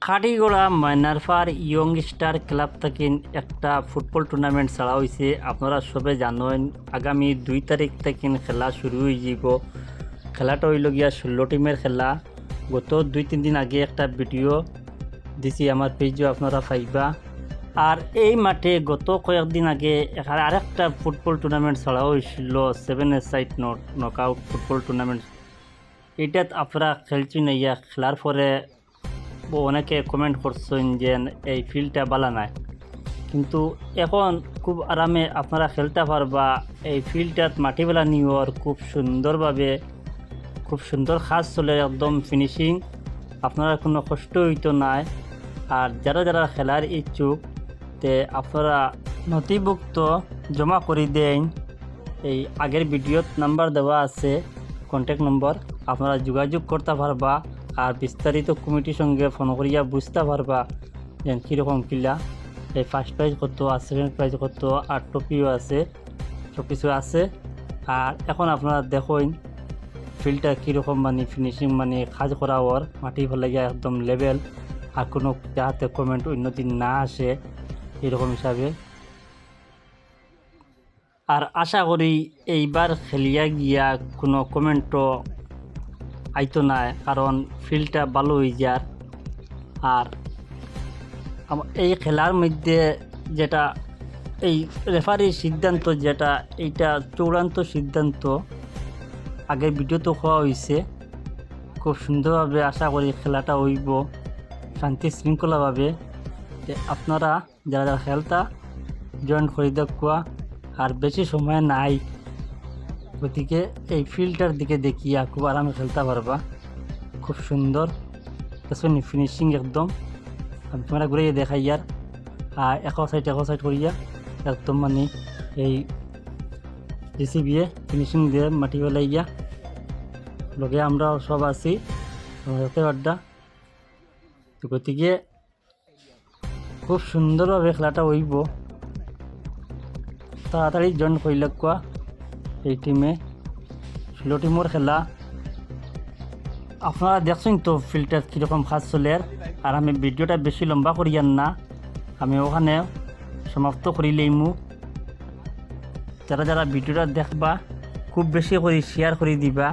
Khatigora মাইনারফার young star club থেকে একটা football tournament ছাড়া হয়েছে। আপনারা সবে জানেন আগামী 2 তারিখ থেকে খেলা শুরু হয়ে যাব। খেলাটা হইল গিয়া 16 টিমের খেলা। গত 2-3 দিন আগে একটা ভিডিও দিছি আমার পেজও আপনারা পাইবা। আর এই মাঠে গত কয়েকদিন আগে এখানে আরেকটা ফুটবল টুর্নামেন্ট ছাড়া হয়েছিল 7 সাইড নকআউট ফুটবল টুর্নামেন্ট। এটাত আপনারা খেলছেন ইয়া খেলার পরে অনেকে কমেন্ট করছেন যে এই ফিল্ডটা ভালো নাই, কিন্তু এখন খুব আরামে আপনারা খেলতে পারবা। এই ফিল্ডটাত মাটি বেলা নিওর খুব সুন্দরভাবে, খুব সুন্দর কাজ চলে, একদম ফিনিশিং, আপনারা কোনো কষ্ট হইতো নাই। আর যারা যারা খেলার ইচ্ছুক তে আপনারা নথিভুক্ত জমা করে দেন। এই আগের ভিডিওত নাম্বার দেওয়া আছে, কন্ট্যাক্ট নম্বর, আপনারা যোগাযোগ করতে পারবা। আর বিস্তারিত কমিটির সঙ্গে ফোন করিয়া বুঝতে পারবা যে কীরকম কিলা, এই ফার্স্ট প্রাইজ কত আর সেকেন্ড প্রাইজ কত, আর ট্রফিও আছে, সব কিছু আছে। আর এখন আপনারা দেখুন ফিল্ডটা কীরকম, মানে ফিনিশিং, মানে কাজ করা ওর মাটি ফেলে গিয়ে একদম লেভেল, আর কোনো যাতে কমেন্ট উন্নতি না আসে এরকম হিসাবে। আর আশা করি এইবার খেলিয়া গিয়া কোনো কমেন্টও আইতো না, কারণ ফিল্ডটা ভালো হয়ে যার। আর এই খেলার মধ্যে যেটা এই রেফারির সিদ্ধান্ত, যেটা এইটা চূড়ান্ত সিদ্ধান্ত, আগের ভিডিওতে হওয়া হয়েছে খুব সুন্দরভাবে। আশা করি খেলাটা হইব শান্তি শৃঙ্খলাভাবে। আপনারা যারা যারা খেলতা জয়েন করে দেখুয়া, আর বেশি সময় নাই, গতিকে এই ফিল্ডটার দিকে দেখিয়া খুব আরামে খেলতে পারবা। খুব সুন্দর ফিনিশিং একদম, আমি ক্যামেরা ঘুরিয়ে দেখাই। আর এক সাইড করিয়া একদম মানে এই জেসিবিয়ে ফিনিশিং দিয়ে মাটি ফেলাই গিয়া লগে আমরা সব আছি হতে পারডা। তো গতিকে খুব সুন্দরভাবে খেলাটা হইব। তাড়াতাড়ি জয়েন করিলে কোয়া এই টিমে। 16 টিমের খেলা আপনারা দেখছেন তো ফিল্ডটা কীরকম কাজ চলে। আর আমি ভিডিওটা বেশি লম্বা করিয়ান না, আমি ওখানে সমাপ্ত করিলেইমু। যারা যারা ভিডিওটা দেখবা খুব বেশি করে শেয়ার করে দিবা।